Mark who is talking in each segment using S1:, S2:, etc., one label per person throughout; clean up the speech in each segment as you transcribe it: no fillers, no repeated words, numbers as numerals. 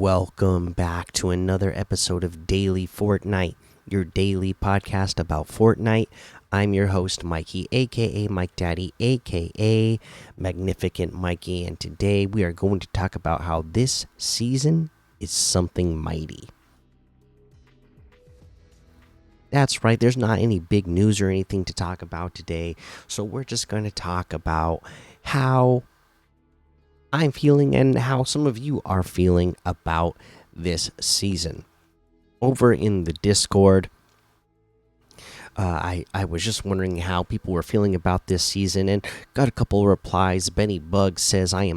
S1: Welcome back to another episode of Daily Fortnite, your daily podcast about Fortnite. I'm your host, Mikey, aka Mike Daddy, aka Magnificent Mikey, and today we are going to talk about how this season is something mighty. That's right, there's not any big news or anything to talk about today, so we're just going to talk about how I'm feeling and how some of you are feeling about this season. Over in the Discord, I was just wondering how people were feeling about this season and got a couple of replies. Benny Bug says, I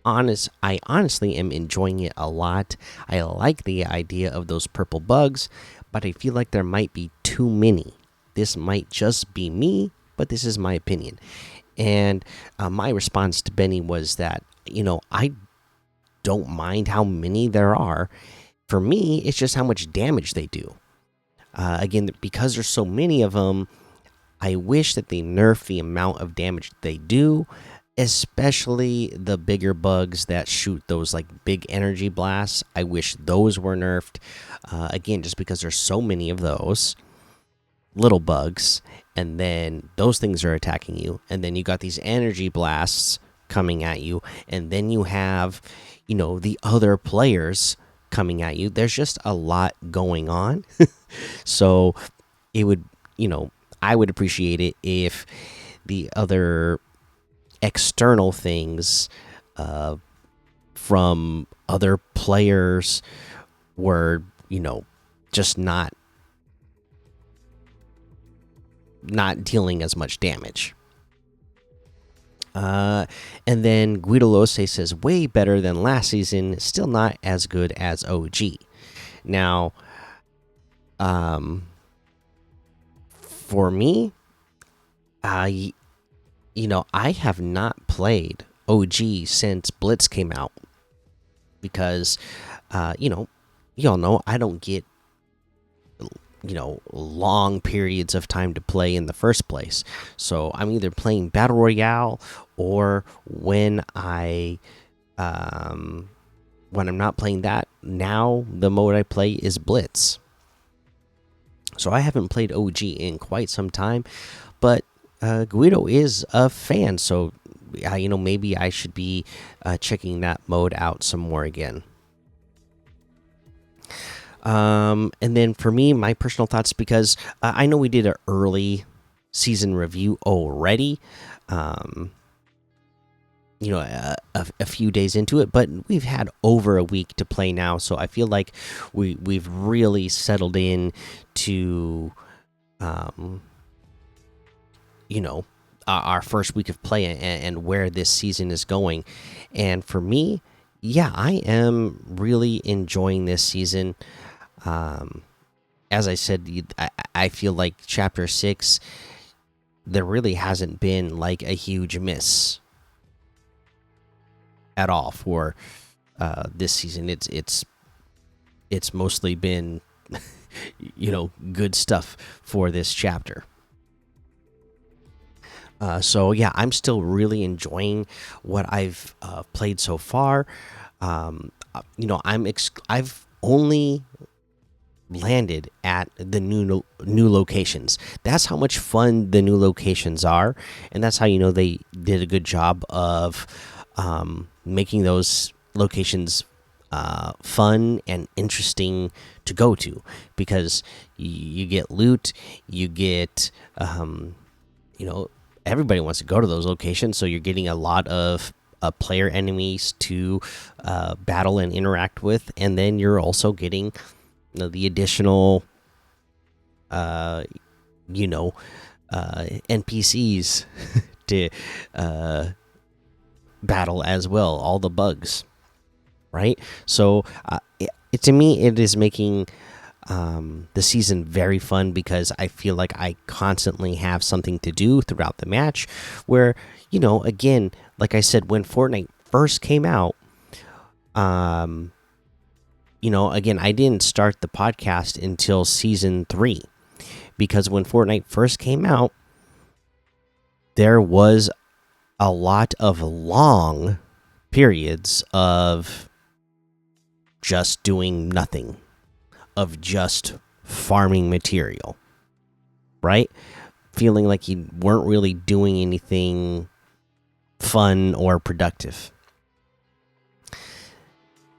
S1: honestly am enjoying it a lot. I like the idea of those purple bugs, but I feel like there might be too many. This might just be me, but this is my opinion. And my response to Benny was that, I don't mind how many there are. For me, it's just how much damage they do. Again, because there's so many of them, I wish that they nerf the amount of damage they do, especially the bigger bugs that shoot those like big energy blasts. I wish those were nerfed. Again, just because there's so many of those little bugs, and then those things are attacking you, and then you got these energy blasts coming at you, and then you have, the other players coming at you. There's just a lot going on. So it would, I would appreciate it if the other external things from other players were, just not dealing as much damage. And then Guido Lose says, way better than last season, still not as good as OG. Now, for me, I have not played OG since Blitz came out because, y'all know I don't get long periods of time to play in the first place. So I'm either playing Battle Royale, or when I'm not playing that, now the mode I play is Blitz. So I haven't played OG in quite some time, but Guido is a fan, so maybe I should be checking that mode out some more again. And then for me, my personal thoughts, because I know we did an early season review already, a few days into it, but we've had over a week to play now, so I feel like we've really settled in to, our first week of play and where this season is going. And for me, yeah, I am really enjoying this season. As I said, I feel like Chapter 6, there really hasn't been like a huge miss at all for this season. It's mostly been good stuff for this chapter. So yeah, I'm still really enjoying what I've played so far. I've only landed at the new locations. That's how much fun the new locations are, and that's how they did a good job of making those locations fun and interesting to go to, because you get loot, you get everybody wants to go to those locations, so you're getting a lot of player enemies to battle and interact with, and then you're also getting the additional NPCs to battle as well, all the bugs, right? So to me, it is making the season very fun, because I feel like I constantly have something to do throughout the match, where again, like I said, when Fortnite first came out, again, I didn't start the podcast until season 3, because when Fortnite first came out, there was a lot of long periods of just doing nothing, of just farming material, right? Feeling like you weren't really doing anything fun or productive.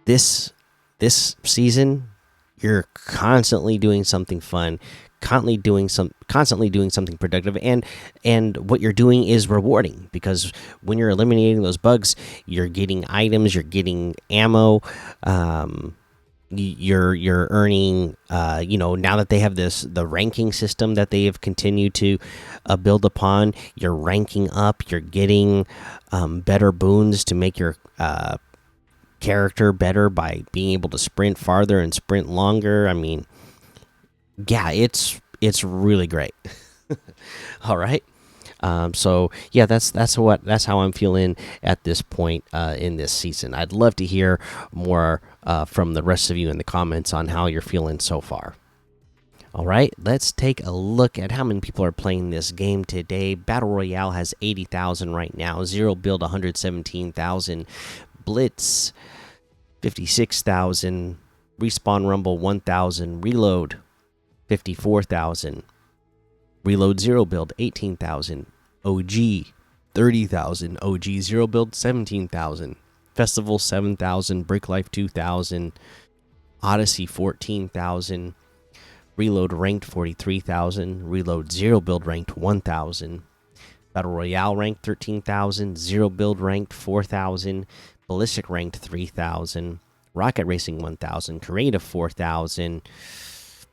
S1: This season, you're constantly doing something fun, constantly doing something productive, and what you're doing is rewarding, because when you're eliminating those bugs, you're getting items, you're getting ammo. You're earning, now that they have the ranking system that they have continued to build upon, you're ranking up, you're getting better boons to make your character better by being able to sprint farther and sprint longer. I mean, yeah, it's really great. All right. So yeah, that's how I'm feeling at this point in this season. I'd love to hear more from the rest of you in the comments on how you're feeling so far. All right, let's take a look at how many people are playing this game today. Battle Royale has 80,000 right now. Zero Build 117,000. Blitz 56,000. Respawn Rumble 1,000. Reload 54,000. Reload Zero Build 18,000. OG 30,000. OG Zero Build 17,000. Festival 7,000. Brick Life 2,000. Odyssey 14,000. Reload ranked 43,000. Reload Zero Build ranked 1,000. Battle Royale ranked 13,000. Zero Build ranked 4,000. Ballistic ranked 3,000. Rocket Racing 1,000. Creative 4,000.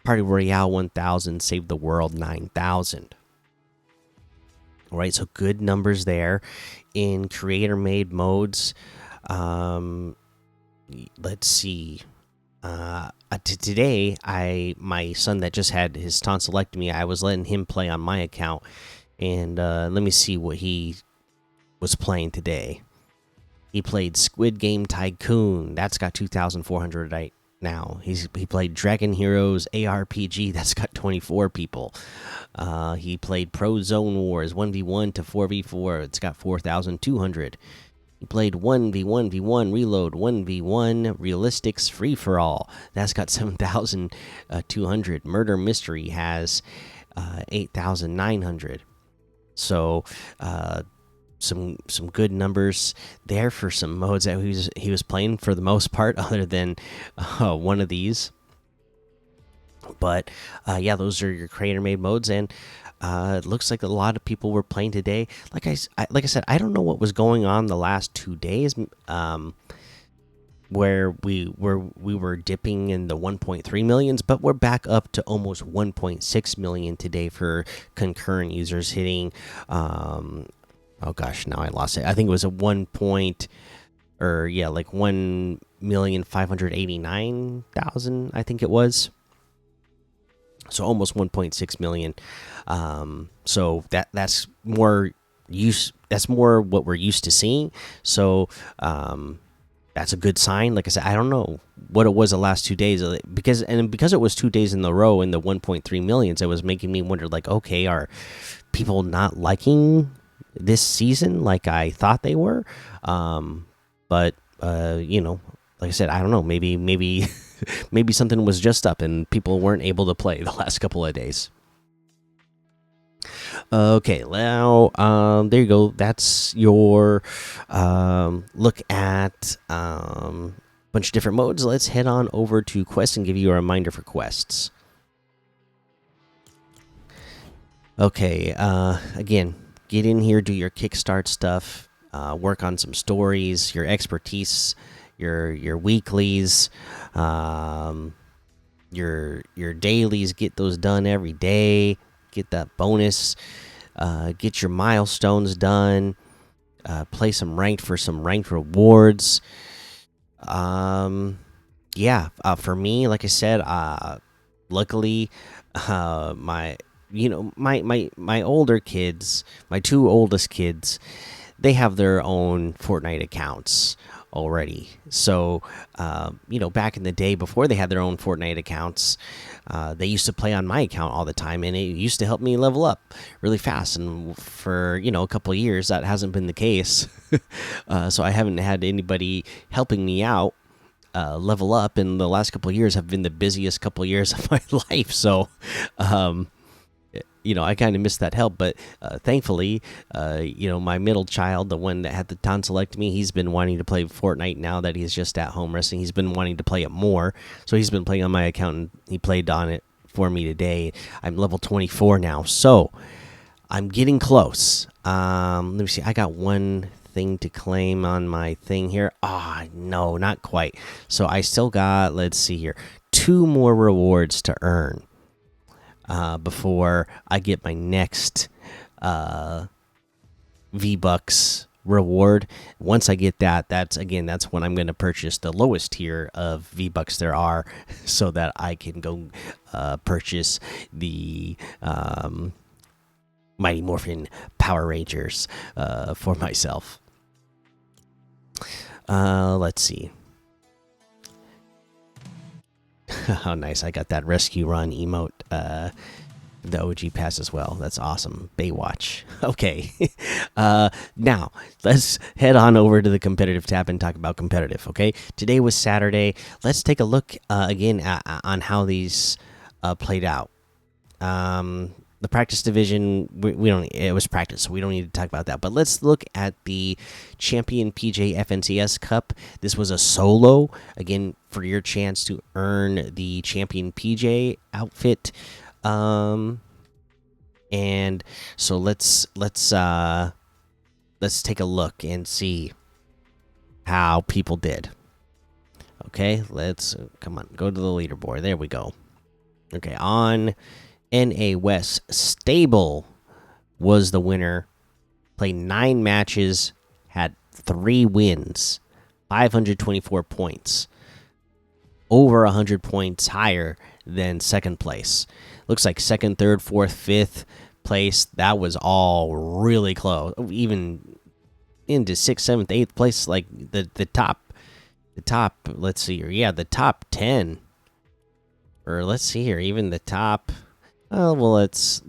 S1: Party Royale 1,000. Save the World 9,000. All right, so good numbers there in creator made modes. Let's see. Today, my son that just had his tonsillectomy, I was letting him play on my account, and let me see what he was playing today. He played Squid Game Tycoon. That's got 2,400 right now. He played Dragon Heroes ARPG. That's got 24 people. He played Pro Zone Wars 1v1 to 4v4. It's got 4,200. He played 1v1v1 Reload 1v1 Realistics Free for All. That's got 7,200. Murder Mystery has 8,900. So some good numbers there for some modes that he was playing for the most part, other than one of these. But yeah, those are your creator made modes, and it looks like a lot of people were playing today. Like I said, I don't know what was going on the last 2 days, where we were dipping in the 1.3 millions, but we're back up to almost 1.6 million today for concurrent users hitting. Oh gosh, now I lost it. I think it was a 1,589,000. I think it was. So almost 1.6 million. So that's more use. That's more what we're used to seeing. So that's a good sign. Like I said, I don't know what it was the last 2 days, because it was 2 days in a row in the 1.3 millions. It was making me wonder, like, okay, are people not liking this season like I thought they were? But like I said, I don't know. Maybe maybe something was just up and people weren't able to play the last couple of days. Okay, now there you go. That's your look at a bunch of different modes. Let's head on over to quests and give you a reminder for quests. Okay, again, get in here, do your kickstart stuff, work on some stories, your expertise, your weeklies, your dailies. Get those done every day. Get that bonus. Get your milestones done. Play some ranked for some ranked rewards. Yeah. For me, like I said, luckily, my older kids, my two oldest kids, they have their own Fortnite accounts already. So back in the day before they had their own Fortnite accounts, they used to play on my account all the time, and it used to help me level up really fast. And for a couple of years, that hasn't been the case. So I haven't had anybody helping me out level up, and the last couple of years have been the busiest couple of years of my life. So, um, I kind of missed that help, but thankfully, my middle child, the one that had the tonsillectomy, he's been wanting to play Fortnite now that he's just at home resting. He's been wanting to play it more, so he's been playing on my account, and he played on it for me today. I'm level 24 now, so I'm getting close. Let me see. I got one thing to claim on my thing here. Ah, no, not quite. So I still got, let's see here, 2 more rewards to earn before I get my next V-Bucks reward. Once I get that, that's when I'm going to purchase the lowest tier of V-Bucks there are, so that I can go purchase the Mighty Morphin Power Rangers for myself. Let's see. How nice. I got that rescue run emote, the OG pass as well. That's awesome. Baywatch. Okay. Now let's head on over to the competitive tab and talk about competitive. Okay. Today was Saturday. Let's take a look again on how these played out. The practice division, we don't. It was practice, so we don't need to talk about that. But let's look at the Champion PJ FNCS Cup. This was a solo, again, for your chance to earn the Champion PJ outfit. And so let's take a look and see how people did. Okay, let's come on, go to the leaderboard. There we go. Okay, on NA West, Stable was the winner. Played 9 matches, had 3 wins, 524 points, over 100 points higher than second place. Looks like second, third, fourth, fifth place, that was all really close. Even into sixth, seventh, eighth place, like the top. Let's see here. Yeah, the top 10, or let's see here. Even the top. Oh well, let's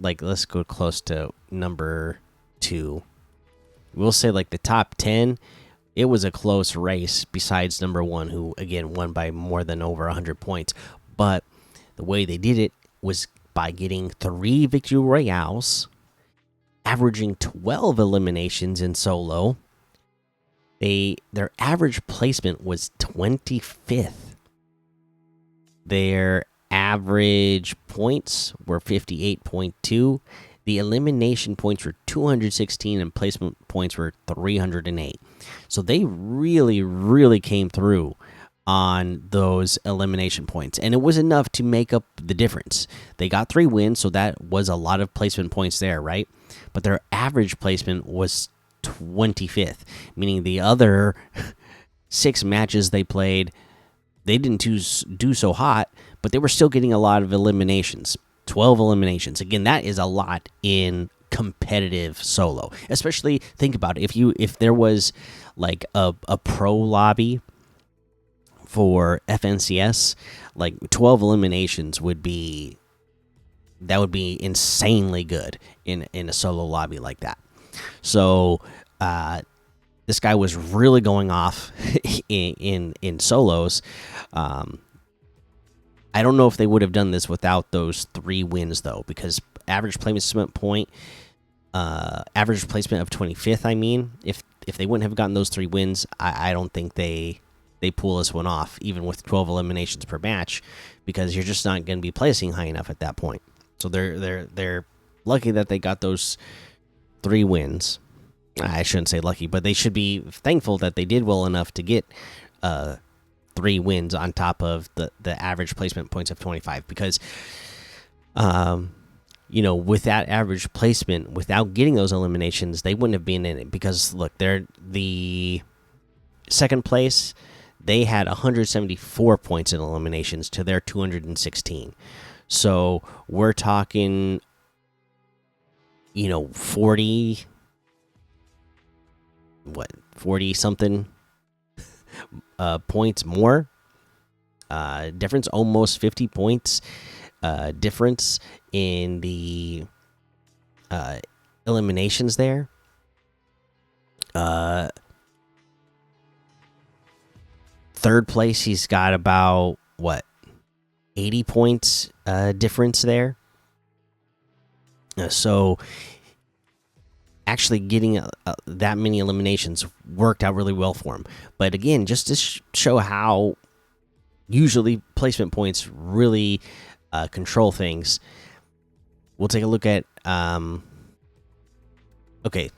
S1: go close to number 2. We'll say like the top 10. It was a close race. Besides number 1, who again won by more than over 100 points. But the way they did it was by getting 3 victory royales, averaging 12 eliminations in solo. Their average placement was 25th. Their average points were 58.2. The elimination points were 216, and placement points were 308. So they really came through on those elimination points, and it was enough to make up the difference. They got 3 wins, so that was a lot of placement points there, right? But their average placement was 25th, meaning the other 6 matches they played, they didn't do so hot, but they were still getting a lot of eliminations. 12 eliminations. Again, that is a lot in competitive solo. Especially, think about it, if there was like a pro lobby for FNCS, like 12 eliminations would be insanely good in a solo lobby like that. So this guy was really going off in solos. I don't know if they would have done this without those 3 wins though, because average placement of 25th. I mean, if they wouldn't have gotten those 3 wins, I don't think they pull this one off, even with 12 eliminations per match, because you're just not going to be placing high enough at that point. So they're lucky that they got those 3 wins. I shouldn't say lucky, but they should be thankful that they did well enough to get 3 wins on top of the average placement points of 25, because with that average placement, without getting those eliminations, they wouldn't have been in it. Because look, they're the second place, they had 174 points in eliminations to their 216. So we're talking 40 something points more difference, almost 50 points difference in the eliminations there. third place, he's got about what, 80 points difference there. So actually getting that many eliminations worked out really well for him. But again, just to show how usually placement points really control things, we'll take a look at okay,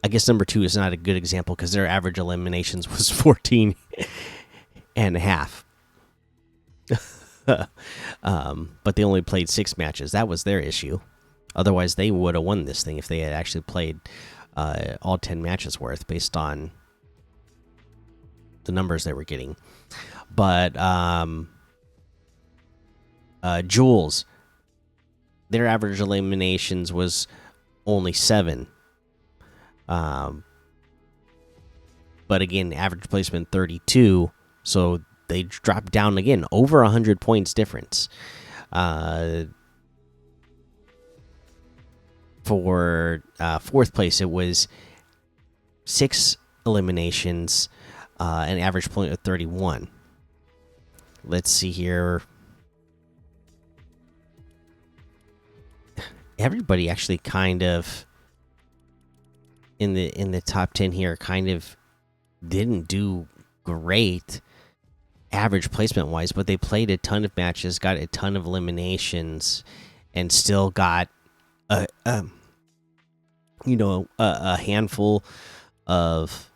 S1: I guess number 2 is not a good example because their average eliminations was 14 and a half. But they only played 6 matches. That was their issue. Otherwise, they would have won this thing if they had actually played all 10 matches worth based on the numbers they were getting. But Jules, their average eliminations was only 7. But again, average placement 32, so they dropped down again over 100 points difference. For fourth place, it was 6 eliminations, an average point of 31. Let's see here. Everybody actually kind of in the top 10 here kind of didn't do great average placement wise, but they played a ton of matches, got a ton of eliminations, and still got a handful of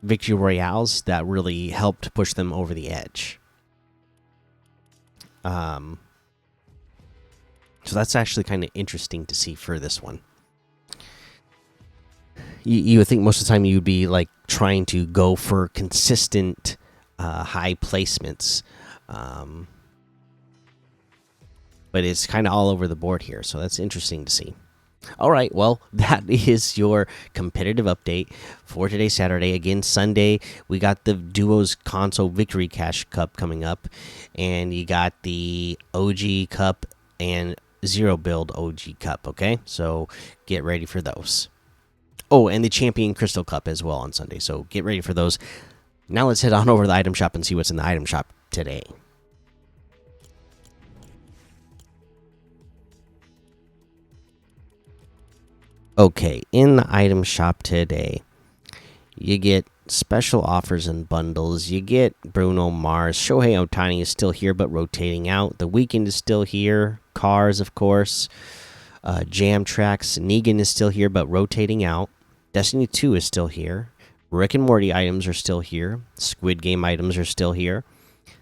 S1: victory royales that really helped push them over the edge. So that's actually kind of interesting to see for this one. You would think most of the time you'd be like trying to go for consistent high placements, but it's kind of all over the board here, so that's interesting to see. All right, well, that is your competitive update for today, Saturday. Again, Sunday, we got the Duos Console Victory Cash Cup coming up, and you got the OG Cup and Zero Build OG Cup, okay? So get ready for those. Oh, and the Champion Crystal Cup as well on Sunday, so get ready for those. Now let's head on over to the item shop and see what's in the item shop today. Okay, in the item shop today, you get special offers and bundles. You get Bruno Mars. Shohei Ohtani is still here but rotating out. The Weeknd is still here. Cars, of course. Jam Tracks. Negan is still here but rotating out. Destiny 2 is still here. Rick and Morty items are still here. Squid Game items are still here.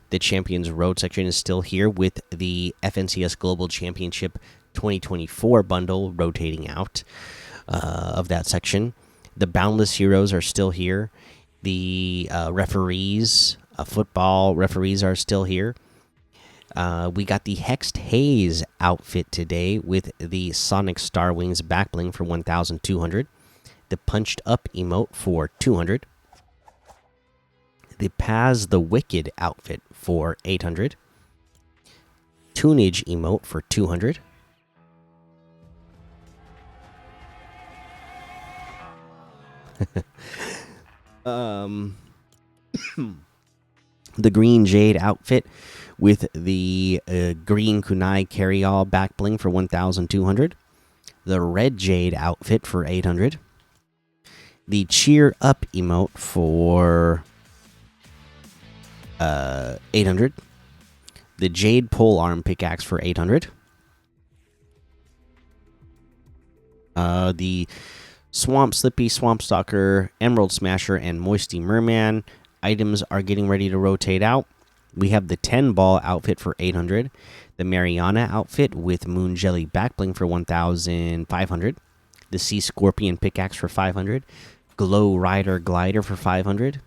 S1: The Champions Road section is still here with the FNCS Global Championship 2024 bundle rotating out of that section. The Boundless Heroes are still here. The referees, football referees, are still here. We got the Hexed Haze outfit today with the Sonic Star Wings back bling for 1,200. The Punched Up emote for 200. The Paz the Wicked outfit for 800. Tunage emote for 200. The Green Jade outfit with the Green Kunai Carry-All back bling for 1,200. The Red Jade outfit for 800. The Cheer Up emote for 800. The Jade Polearm pickaxe for 800. The Swamp Slippy, Swamp Stalker, Emerald Smasher, and Moisty Merman items are getting ready to rotate out. We have the 10 Ball outfit for 800. The Mariana outfit with Moon Jelly backbling for 1,500. The Sea Scorpion pickaxe for 500. Glow Rider glider for 500.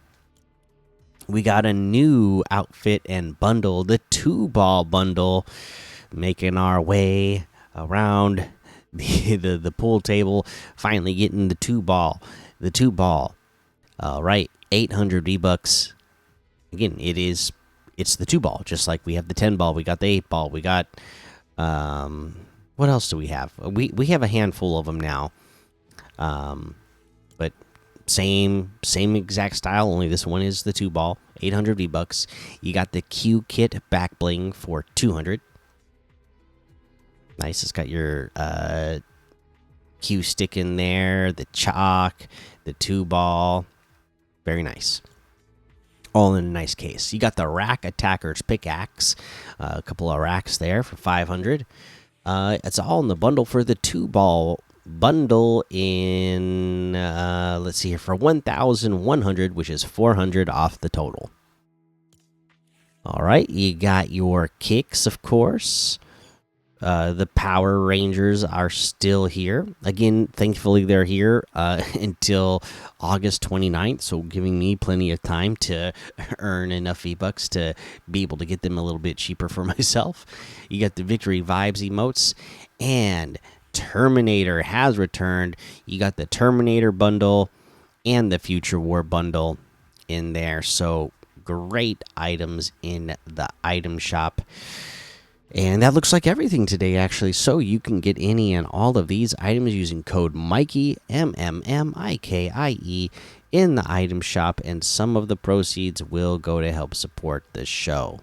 S1: We got a new outfit and bundle, the 2-ball bundle, making our way around the pool table, finally getting the 2-ball. The 2-ball. All right, 800 V-Bucks. Again, it's the 2-ball, just like we have the 10-ball, we got the 8-ball, we got what else do we have? We have a handful of them now. But same exact style, only this one is the 2 ball, 800 V-bucks. You got the Q kit back bling for 200. Nice. It's got your Q stick in there, the chalk, the 2 ball. Very nice. All in a nice case. You got the Rack Attacker's pickaxe, a couple of racks there for 500. It's all in the bundle for the 2 ball bundle in let's see here, for 1,100, which is 400 off the total. All right, you got your kicks, of course. The Power Rangers are still here. Again, thankfully, they're here until August 29th, so giving me plenty of time to earn enough V-bucks to be able to get them a little bit cheaper for myself. You got the Victory Vibes emotes, and Terminator has returned. You got the Terminator bundle and the Future War bundle in there, so great items in the item shop. And that looks like everything today, actually. So you can get any and all of these items using code Mikey, MMMIKIE, in the item shop, and some of the proceeds will go to help support the show.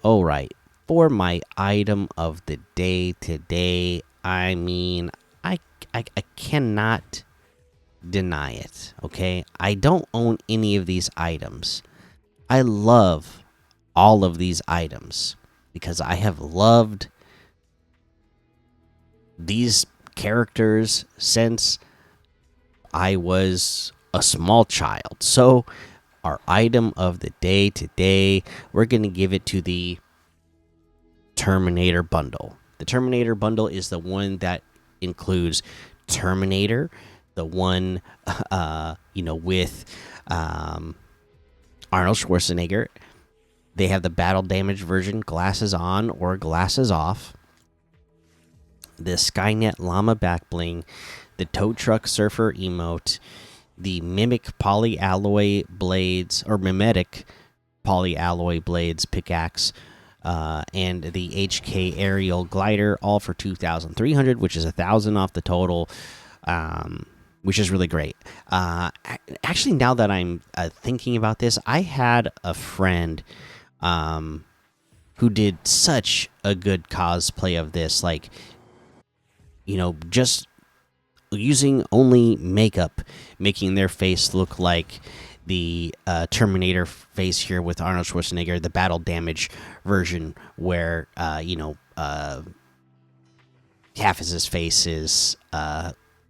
S1: All right, for my item of the day today, I mean, I cannot deny it, okay? I don't own any of these items. I love all of these items, because I have loved these characters since I was a small child. So, our item of the day today, we're going to give it to the Terminator bundle. The Terminator bundle is the one that includes Terminator, the one, with Arnold Schwarzenegger. They have the battle damage version, glasses on or glasses off. The Skynet Llama back bling, the Tow Truck Surfer emote, the Mimic Polyalloy blades, or Mimetic Polyalloy blades pickaxe, and the HK Aerial glider, all for 2,300, which is 1,000 off the total. Which is really great. Actually, now that I'm thinking about this, I had a friend who did such a good cosplay of this, like, just using only makeup, making their face look like the Terminator face here with Arnold Schwarzenegger, the battle damage version, where half of his face is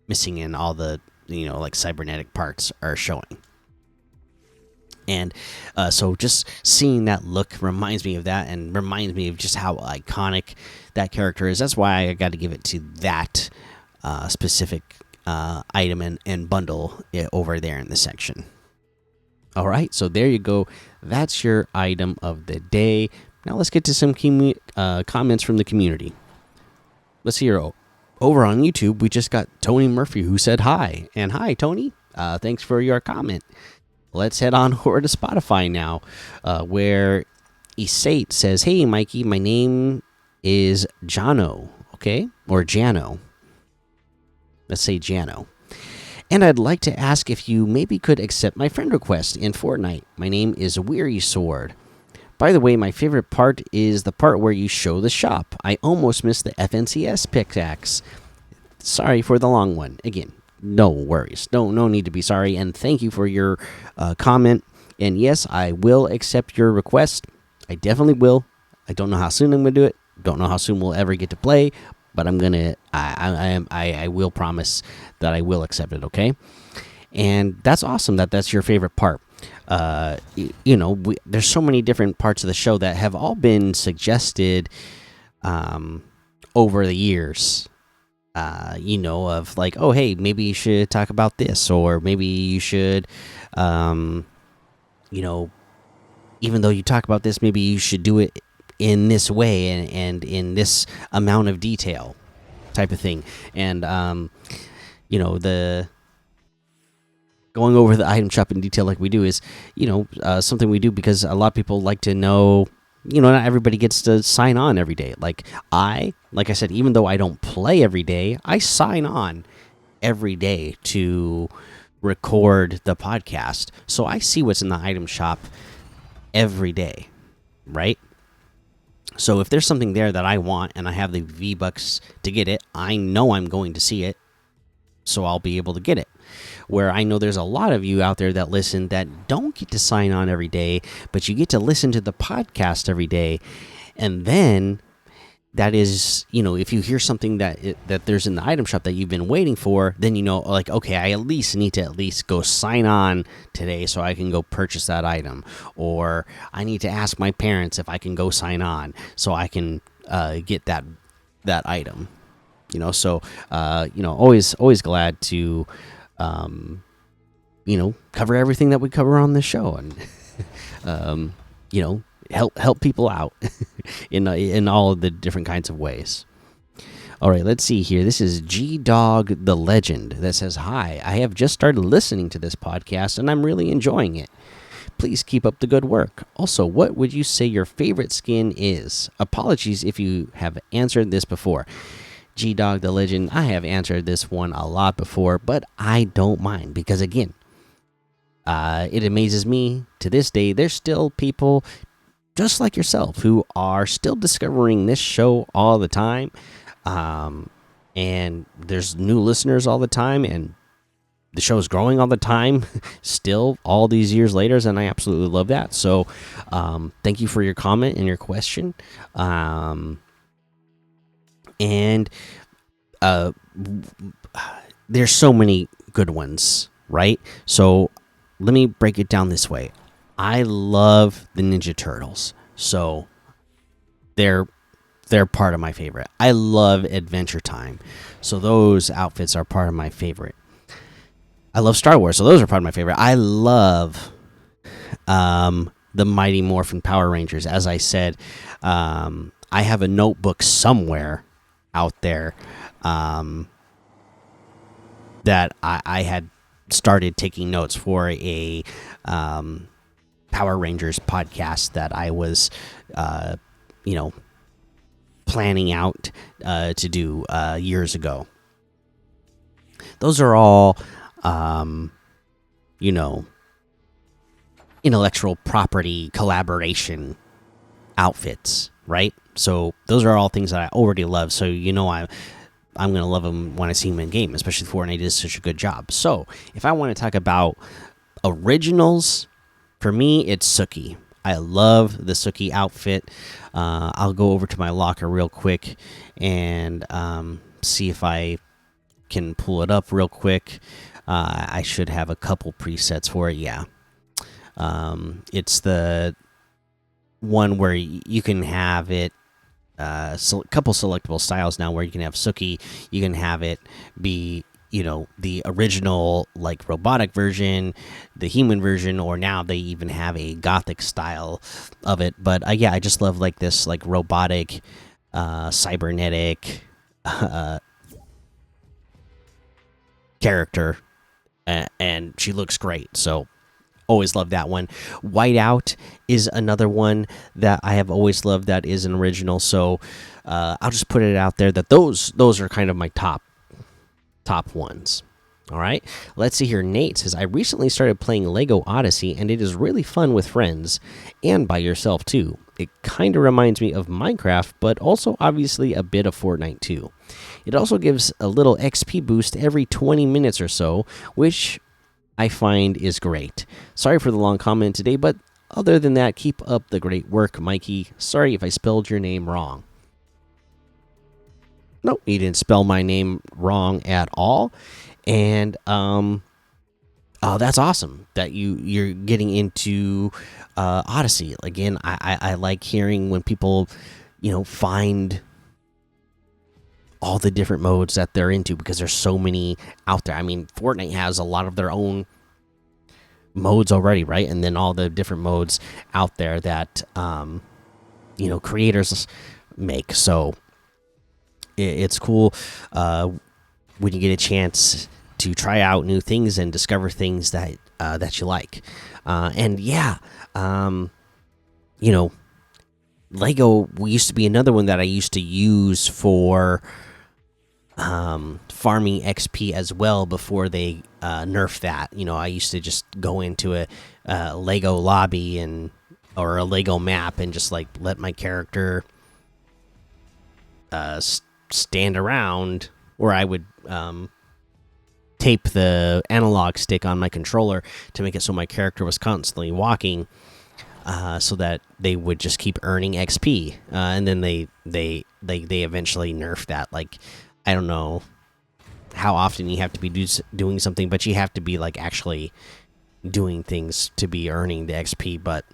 S1: missing and all the like cybernetic parts are showing. And so just seeing that look reminds me of that, and reminds me of just how iconic that character is. That's why I got to give it to that specific item and bundle over there in the section. All right, so there you go. That's your item of the day. Now let's get to some comments from the community. Let's see here. Over on YouTube, we just got Tony Murphy, who said hi. And hi, Tony. Thanks for your comment. Let's head on over to Spotify now, where Isate says, "Hey, Mikey, my name is Jano, okay? Or Jano. Let's say Jano. And I'd like to ask if you maybe could accept my friend request in Fortnite. My name is Weary Sword. By the way, my favorite part is the part where you show the shop. I almost missed the FNCS pickaxe. Sorry for the long one. Again, no worries. No need to be sorry. And thank you for your comment. And yes, I will accept your request. I definitely will. I don't know how soon I'm going to do it. Don't know how soon we'll ever get to play. But I'm gonna. I will promise that I will accept it. Okay. And that's awesome. That's your favorite part. There's so many different parts of the show that have all been suggested over the years. Of like, oh, hey, maybe you should talk about this, or maybe you should, even though you talk about this, maybe you should do it in this way and in this amount of detail, type of thing. And the going over the item shop in detail like we do is something we do because a lot of people like to know. Not everybody gets to sign on every day. Like I said, even though I don't play every day, I sign on every day to record the podcast, so I see what's in the item shop every day, right? So if there's something there that I want and I have the V-Bucks to get it, I know I'm going to see it, so I'll be able to get it. Where I know there's a lot of you out there that listen that don't get to sign on every day, but you get to listen to the podcast every day. And then that is, if you hear something that there's in the item shop that you've been waiting for, then like, okay, I at least need to at least go sign on today so I can go purchase that item, or I need to ask my parents if I can go sign on so I can get that item. So always glad to cover everything that we cover on this show, and help people out in all of the different kinds of ways. All right, let's see here. This is G Dog the Legend that says, "Hi, I have just started listening to this podcast and I'm really enjoying it. Please keep up the good work. Also, what would you say your favorite skin is? Apologies if you have answered this before." G Dog the Legend, I have answered this one a lot before, but I don't mind because, again, it amazes me to this day. There's still people just like yourself who are still discovering this show all the time. And there's new listeners all the time, and the show's growing all the time, still all these years later, and I absolutely love that. So, thank you for your comment and your question. And there's so many good ones, right? So let me break it down this way. I love the Ninja Turtles, so they're part of my favorite. I love Adventure Time, so those outfits are part of my favorite. I love Star Wars, so those are part of my favorite. I love the Mighty Morphin Power Rangers. As I said, I have a notebook somewhere out there that I had started taking notes for a Power Rangers podcast that I was, planning out to do years ago. Those are all, intellectual property collaboration outfits, right? So those are all things that I already love. So I'm gonna love them when I see them in game, especially Fortnite does such a good job. So if I want to talk about originals, for me it's Suki. I love the Suki outfit. I'll go over to my locker real quick and see if I can pull it up real quick. I should have a couple presets for it. Yeah, it's the one where you can have it. Couple selectable styles now where you can have Suki. You can have it be the original like robotic version, the human version, or now they even have a gothic style of it. But yeah, I just love like this like robotic, cybernetic character, and she looks great. So always love that one. Whiteout is another one that I have always loved. That is an original. So I'll just put it out there that those are kind of my top ones. All right, let's see here. Nate says, I recently started playing Lego Odyssey and it is really fun with friends and by yourself too. It kind of reminds me of Minecraft, but also obviously a bit of Fortnite too. It also gives a little XP boost every 20 minutes or so, which I find is great. Sorry for the long comment today, but other than that, keep up the great work, Mikey. Sorry if I spelled your name wrong. Nope, you didn't spell my name wrong at all. And oh, that's awesome that you're getting into Odyssey again. I like hearing when people find all the different modes that they're into, because there's so many out there. I mean, Fortnite has a lot of their own modes already, right? And then all the different modes out there that creators make. So it's cool when you get a chance to try out new things and discover things that that you like. And yeah, Lego used to be another one that I used to use for farming XP as well before they nerf that. I used to just go into a Lego lobby or a Lego map and just like let my character stand around, or I would tape the analog stick on my controller to make it so my character was constantly walking, so that they would just keep earning XP, and then they eventually nerf that. Like, I don't know how often you have to be doing something, but you have to be like actually doing things to be earning the XP. But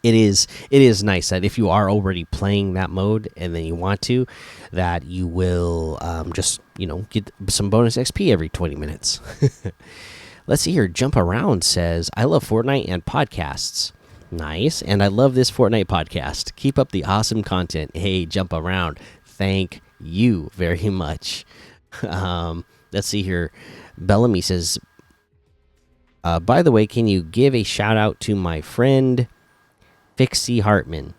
S1: it is nice that if you are already playing that mode and then you want to, that you will just get some bonus XP every 20 minutes. Let's see here. Jump Around says, I love Fortnite and podcasts. Nice. And I love this Fortnite podcast. Keep up the awesome content. Hey, Jump Around. Thank you very much. Let's see here. Bellamy says, by the way, can you give a shout out to my friend Fixie Hartman?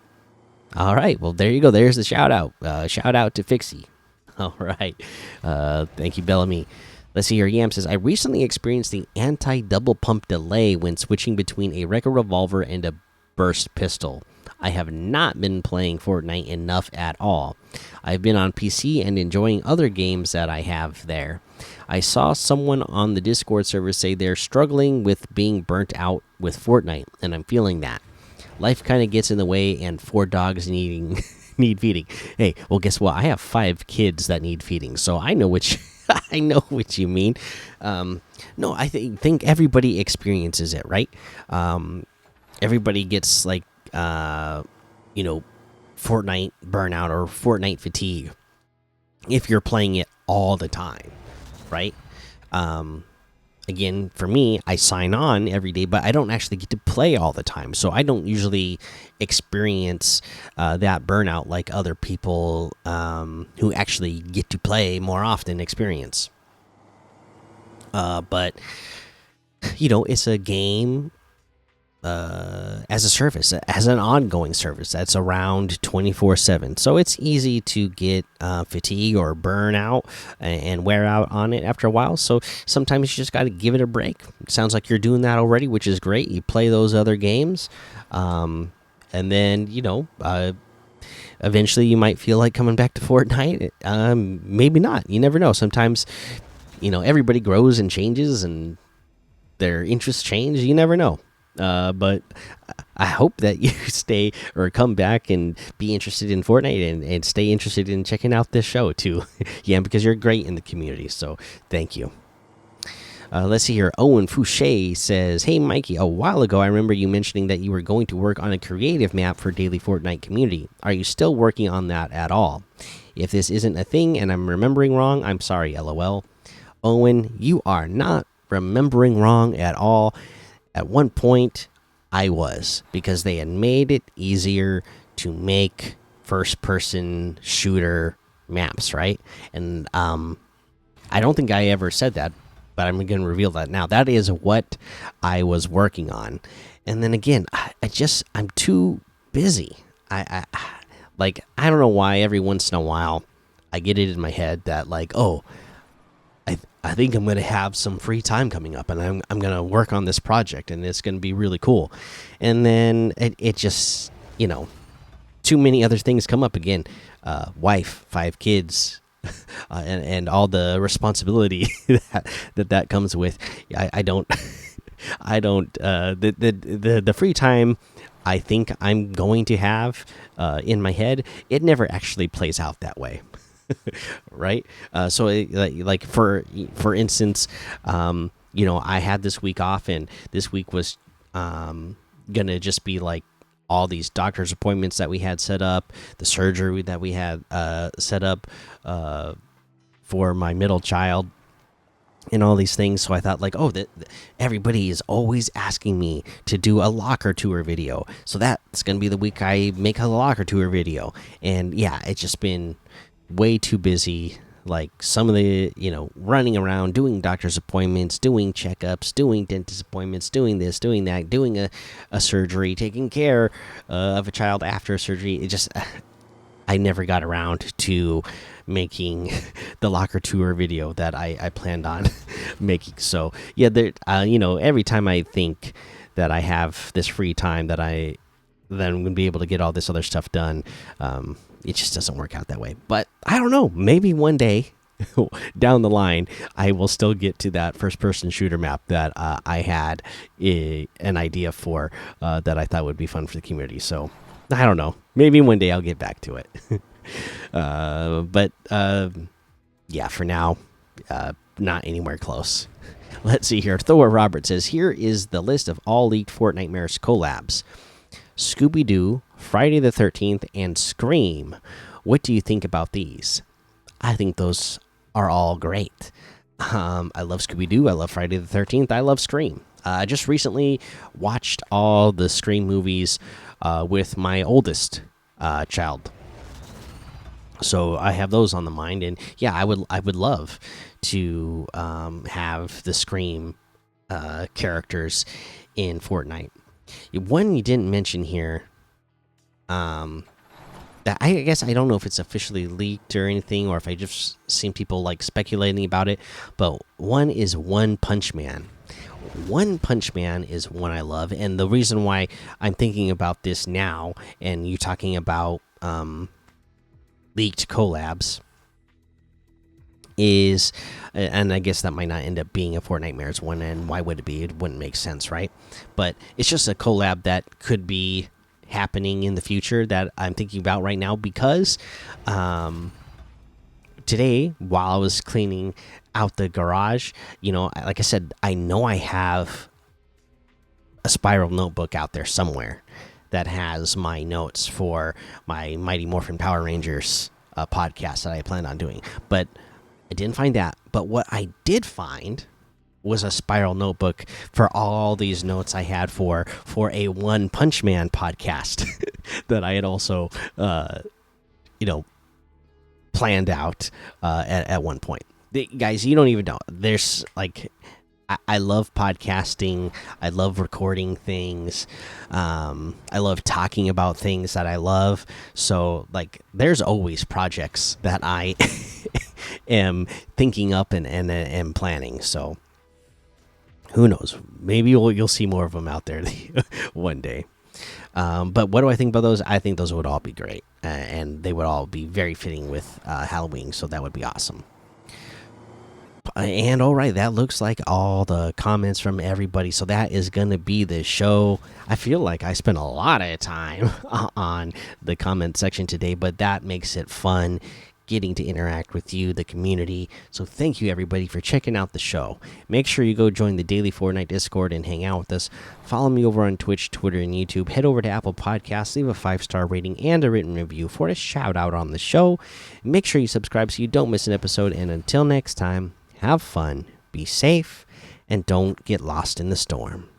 S1: All right. Well, there you go. There's the shout out. Shout out to Fixie. All right. Thank you, Bellamy. Let's see here. Yam says, I recently experienced the anti-double pump delay when switching between a Rekka revolver and a burst pistol. I have not been playing Fortnite enough at all. I've been on PC and enjoying other games that I have there. I saw someone on the Discord server say they're struggling with being burnt out with Fortnite, and I'm feeling that. Life kind of gets in the way, and 4 dogs need feeding. Hey, well, guess what? I have 5 kids that need feeding, so I know which I know what you mean. No, I think everybody experiences it, right? Everybody gets like Fortnite burnout or Fortnite fatigue if you're playing it all the time, right? Again, for me, I sign on every day, but I don't actually get to play all the time, so I don't usually experience that burnout like other people who actually get to play more often experience. But it's a game as a service, as an ongoing service that's around 24/7. So it's easy to get fatigue or burnout and wear out on it after a while. So sometimes you just got to give it a break. It sounds like you're doing that already, which is great. You play those other games, and then eventually you might feel like coming back to Fortnite. Maybe not. You never know. Sometimes everybody grows and changes, and their interests change. You never know. But I hope that you stay or come back and be interested in Fortnite and stay interested in checking out this show too. Yeah, because you're great in the community. So thank you. Let's see here. Owen Fouché says, hey, Mikey, a while ago I remember you mentioning that you were going to work on a creative map for Daily Fortnite Community. Are you still working on that at all? If this isn't a thing and I'm remembering wrong, I'm sorry, LOL. Owen, you are not remembering wrong at all. At one point, I was, because they had made it easier to make first-person shooter maps, right? And I don't think I ever said that, but I'm going to reveal that now. That is what I was working on. And then again, I'm too busy. I don't know why every once in a while I get it in my head that like, oh, I think I'm going to have some free time coming up, and I'm going to work on this project, and it's going to be really cool. And then it just, too many other things come up again. Wife, 5 kids, and all the responsibility that comes with. I don't the free time I think I'm going to have in my head, it never actually plays out that way. Right. So like for instance, I had this week off, and this week was gonna just be like all these doctor's appointments that we had set up, the surgery that we had set up for my middle child, and all these things. So I thought like, oh, everybody is always asking me to do a locker tour video, so that's gonna be the week I make a locker tour video. And yeah, it's just been way too busy. Like some of the running around, doing doctor's appointments, doing checkups, doing dentist appointments, doing this, doing that, doing a surgery, taking care of a child after a surgery. It just I never got around to making the locker tour video that I planned on making. So yeah, there, you know, every time I think that I have this free time that then I'm gonna be able to get all this other stuff done, it just doesn't work out that way. But I don't know, maybe one day down the line I will still get to that first person shooter map that I had an idea for, that I thought would be fun for the community. So I don't know, maybe one day I'll get back to it. But yeah, for now, not anywhere close. Let's see here. Thor Robert says, here is the list of all leaked Fortnitemares collabs: Scooby Doo, Friday the 13th, and Scream. What do you think about these? I think those are all great. I love Scooby Doo. I love Friday the 13th. I love Scream. I just recently watched all the Scream movies with my oldest child, so I have those on the mind. And yeah, I would love to have the Scream characters in Fortnite. One you didn't mention here, that I guess I don't know if it's officially leaked or anything, or if I just seen people like speculating about it. But one is One Punch Man. One Punch Man is one I love, and the reason why I'm thinking about this now, and you talking about leaked collabs, is, and I guess that might not end up being a Fortnitemares one, and why would it be? It wouldn't make sense, right? But it's just a collab that could be happening in the future that I'm thinking about right now, because today while I was cleaning out the garage, you know, like I said, I know I have a spiral notebook out there somewhere that has my notes for my Mighty Morphin Power Rangers podcast that I planned on doing, but I didn't find that. But what I did find was a spiral notebook for all these notes I had for a One Punch Man podcast that I had also you know, planned out at one point. Guys, you don't even know. There's like, I love podcasting. I love recording things. I love talking about things that I love. So like, there's always projects that I am thinking up and planning. So who knows? Maybe you'll see more of them out there one day. But what do I think about those? I think those would all be great, and they would all be very fitting with Halloween. So that would be awesome. And all right, that looks like all the comments from everybody. So that is going to be the show. I feel like I spent a lot of time on the comment section today, but that makes it fun getting to interact with you, the community. So thank you everybody for checking out the show. Make sure you go join the daily Fortnite Discord and hang out with us. Follow me over on Twitch, Twitter, and YouTube. Head over to Apple Podcasts, leave a 5-star rating and a written review for a shout out on the show. Make sure you subscribe so you don't miss an episode. And until next time, have fun, be safe, and don't get lost in the storm.